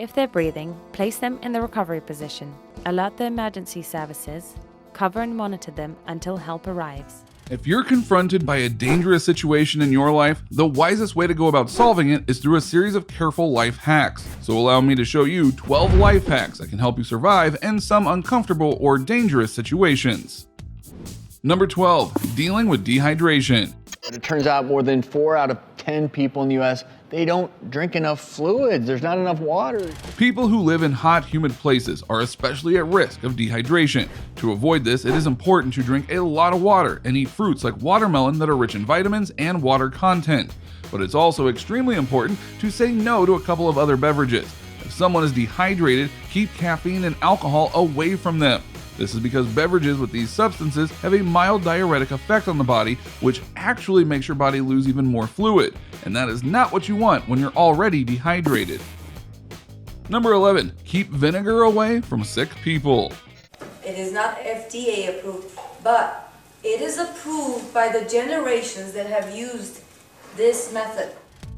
If they're breathing, place them in the recovery position. Alert the emergency services. Cover and monitor them until help arrives. If you're confronted by a dangerous situation in your life, the wisest way to go about solving it is through a series of careful life hacks. So allow me to show you 12 life hacks that can help you survive in some uncomfortable or dangerous situations. Number 12, dealing with dehydration. It turns out more than 4 out of 10 people in the US, they don't drink enough fluids. There's not enough water. People who live in hot, humid places are especially at risk of dehydration. To avoid this, it is important to drink a lot of water and eat fruits like watermelon that are rich in vitamins and water content. But it's also extremely important to say no to a couple of other beverages. If someone is dehydrated, keep caffeine and alcohol away from them. This is because beverages with these substances have a mild diuretic effect on the body, which actually makes your body lose even more fluid, and that is not what you want when you're already dehydrated. Number 11, keep vinegar away from sick people. It is not FDA approved, but it is approved by the generations that have used this method.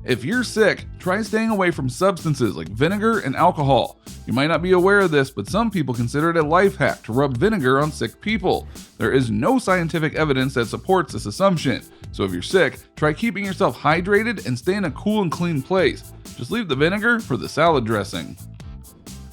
If you're sick, try staying away from substances like vinegar and alcohol. You might not be aware of this, but some people consider it a life hack to rub vinegar on sick people. There is no scientific evidence that supports this assumption. So if you're sick, try keeping yourself hydrated and stay in a cool and clean place. Just leave the vinegar for the salad dressing.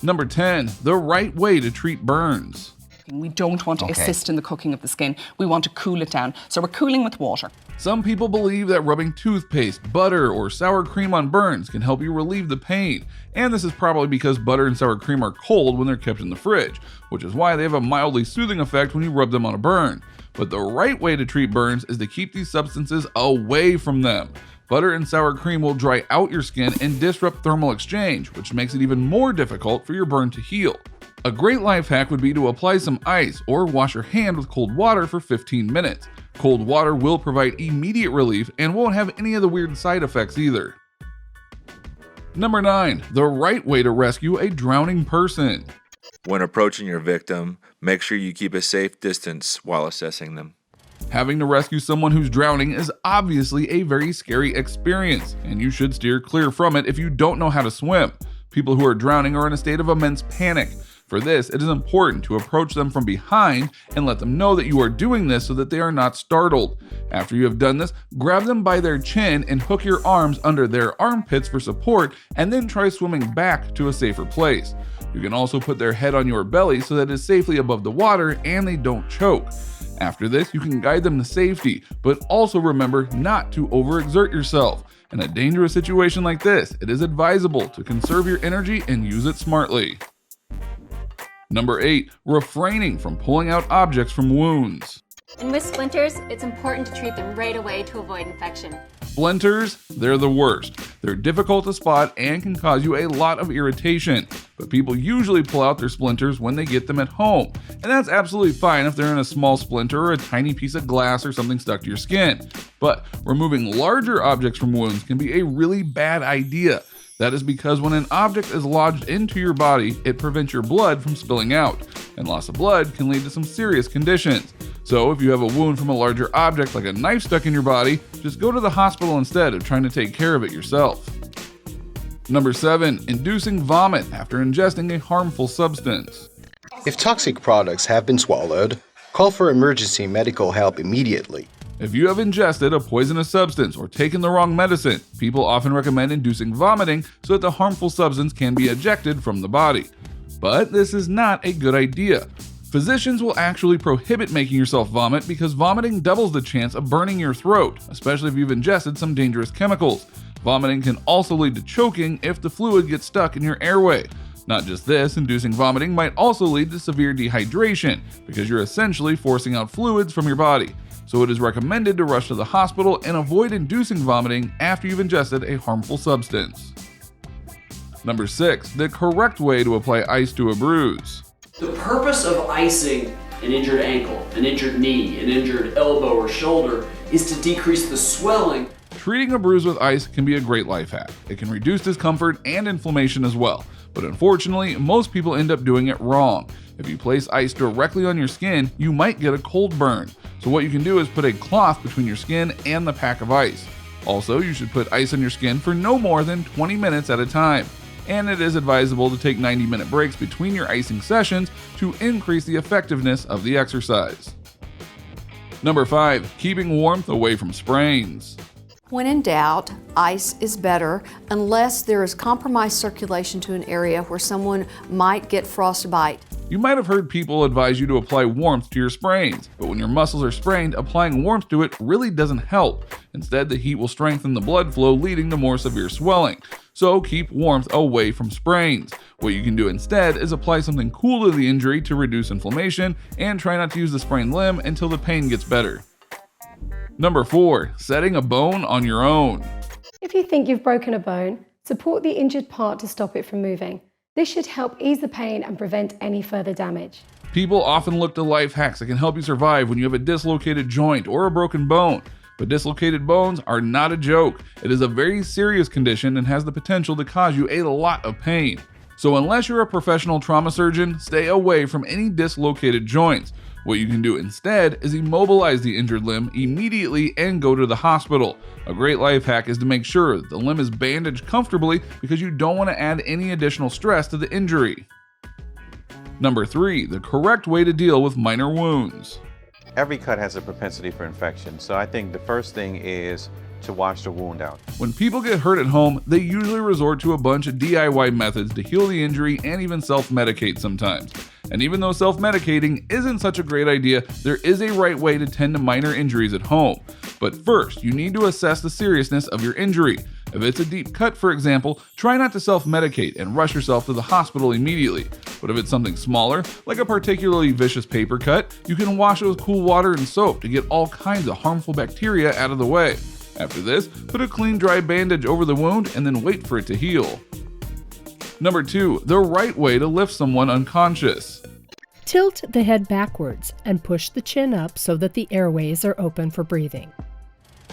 Number 10, the right way to treat burns. We don't want to assist in the cooking of the skin. We want to cool it down. So we're cooling with water. Some people believe that rubbing toothpaste, butter, or sour cream on burns can help you relieve the pain. And this is probably because butter and sour cream are cold when they're kept in the fridge, which is why they have a mildly soothing effect when you rub them on a burn. But the right way to treat burns is to keep these substances away from them. Butter and sour cream will dry out your skin and disrupt thermal exchange, which makes it even more difficult for your burn to heal. A great life hack would be to apply some ice or wash your hand with cold water for 15 minutes. Cold water will provide immediate relief and won't have any of the weird side effects either. Number 9, the right way to rescue a drowning person. When approaching your victim, make sure you keep a safe distance while assessing them. Having to rescue someone who's drowning is obviously a very scary experience, and you should steer clear from it if you don't know how to swim. People who are drowning are in a state of immense panic. For this, it is important to approach them from behind and let them know that you are doing this so that they are not startled. After you have done this, grab them by their chin and hook your arms under their armpits for support, and then try swimming back to a safer place. You can also put their head on your belly so that it is safely above the water and they don't choke. After this, you can guide them to safety, but also remember not to overexert yourself. In a dangerous situation like this, it is advisable to conserve your energy and use it smartly. Number 8, refraining from pulling out objects from wounds. And with splinters, it's important to treat them right away to avoid infection. Splinters, they're the worst. They're difficult to spot and can cause you a lot of irritation. But people usually pull out their splinters when they get them at home. And that's absolutely fine if they're in a small splinter or a tiny piece of glass or something stuck to your skin. But removing larger objects from wounds can be a really bad idea. That is because when an object is lodged into your body, it prevents your blood from spilling out, and loss of blood can lead to some serious conditions. So if you have a wound from a larger object like a knife stuck in your body, just go to the hospital instead of trying to take care of it yourself. Number 7, inducing vomit after ingesting a harmful substance. If toxic products have been swallowed, call for emergency medical help immediately. If you have ingested a poisonous substance or taken the wrong medicine, people often recommend inducing vomiting so that the harmful substance can be ejected from the body. But this is not a good idea. Physicians will actually prohibit making yourself vomit because vomiting doubles the chance of burning your throat, especially if you've ingested some dangerous chemicals. Vomiting can also lead to choking if the fluid gets stuck in your airway. Not just this, inducing vomiting might also lead to severe dehydration because you're essentially forcing out fluids from your body. So it is recommended to rush to the hospital and avoid inducing vomiting after you've ingested a harmful substance. Number 6, the correct way to apply ice to a bruise. The purpose of icing an injured ankle, an injured knee, an injured elbow or shoulder is to decrease the swelling. Treating a bruise with ice can be a great life hack. It can reduce discomfort and inflammation as well. But unfortunately, most people end up doing it wrong. If you place ice directly on your skin, you might get a cold burn. So what you can do is put a cloth between your skin and the pack of ice. Also, you should put ice on your skin for no more than 20 minutes at a time. and it is advisable to take 90-minute breaks between your icing sessions to increase the effectiveness of the exercise. Number 5. Keeping warmth away from sprains. When in doubt, ice is better unless there is compromised circulation to an area where someone might get frostbite. You might have heard people advise you to apply warmth to your sprains, but when your muscles are sprained, applying warmth to it really doesn't help. Instead, the heat will strengthen the blood flow, leading to more severe swelling. So keep warmth away from sprains. What you can do instead is apply something cool to the injury to reduce inflammation, and try not to use the sprained limb until the pain gets better. Number 4. Setting a bone on your own. If you think you've broken a bone, support the injured part to stop it from moving. This should help ease the pain and prevent any further damage. People often look to life hacks that can help you survive when you have a dislocated joint or a broken bone. But dislocated bones are not a joke. It is a very serious condition and has the potential to cause you a lot of pain. So unless you're a professional trauma surgeon, stay away from any dislocated joints. What you can do instead is immobilize the injured limb immediately and go to the hospital. A great life hack is to make sure that the limb is bandaged comfortably because you don't want to add any additional stress to the injury. Number 3. The correct way to deal with minor wounds. Every cut has a propensity for infection, so I think the first thing is to wash the wound out. When people get hurt at home, they usually resort to a bunch of DIY methods to heal the injury and even self-medicate sometimes. And even though self-medicating isn't such a great idea, there is a right way to tend to minor injuries at home. But first, you need to assess the seriousness of your injury. If it's a deep cut, for example, try not to self-medicate and rush yourself to the hospital immediately. But if it's something smaller, like a particularly vicious paper cut, you can wash it with cool water and soap to get all kinds of harmful bacteria out of the way. After this, put a clean dry bandage over the wound and then wait for it to heal. Number 2. The right way to lift someone unconscious. Tilt the head backwards and push the chin up so that the airways are open for breathing.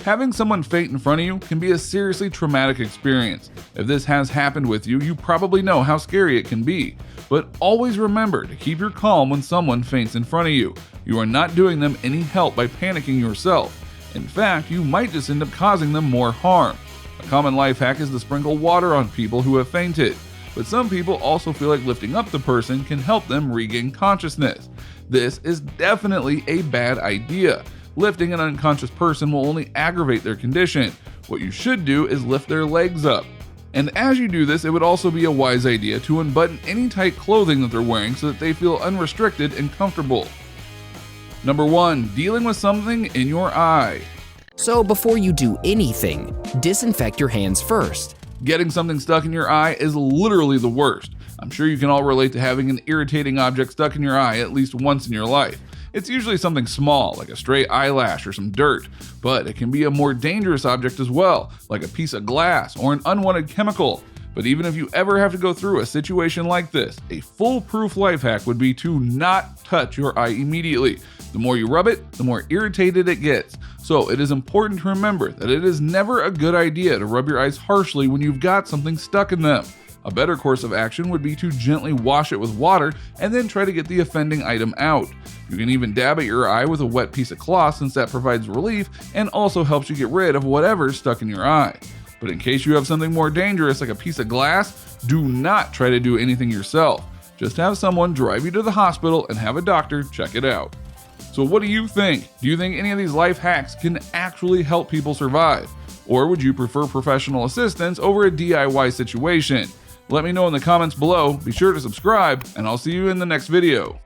Having someone faint in front of you can be a seriously traumatic experience. If this has happened with you, you probably know how scary it can be. But always remember to keep your calm when someone faints in front of you. You are not doing them any help by panicking yourself. In fact, you might just end up causing them more harm. A common life hack is to sprinkle water on people who have fainted. But some people also feel like lifting up the person can help them regain consciousness. This is definitely a bad idea. Lifting an unconscious person will only aggravate their condition. What you should do is lift their legs up. And as you do this, it would also be a wise idea to unbutton any tight clothing that they're wearing so that they feel unrestricted and comfortable. Number 1. Dealing with something in your eye. So before you do anything, disinfect your hands first. Getting something stuck in your eye is literally the worst. I'm sure you can all relate to having an irritating object stuck in your eye at least once in your life. It's usually something small, like a stray eyelash or some dirt, but it can be a more dangerous object as well, like a piece of glass or an unwanted chemical. But even if you ever have to go through a situation like this, a foolproof life hack would be to not touch your eye immediately. The more you rub it, the more irritated it gets. So it is important to remember that it is never a good idea to rub your eyes harshly when you've got something stuck in them. A better course of action would be to gently wash it with water and then try to get the offending item out. You can even dab at your eye with a wet piece of cloth since that provides relief and also helps you get rid of whatever's stuck in your eye. But in case you have something more dangerous like a piece of glass, do not try to do anything yourself. Just have someone drive you to the hospital and have a doctor check it out. So what do you think? Do you think any of these life hacks can actually help people survive? Or would you prefer professional assistance over a DIY situation? Let me know in the comments below. Be sure to subscribe, and I'll see you in the next video.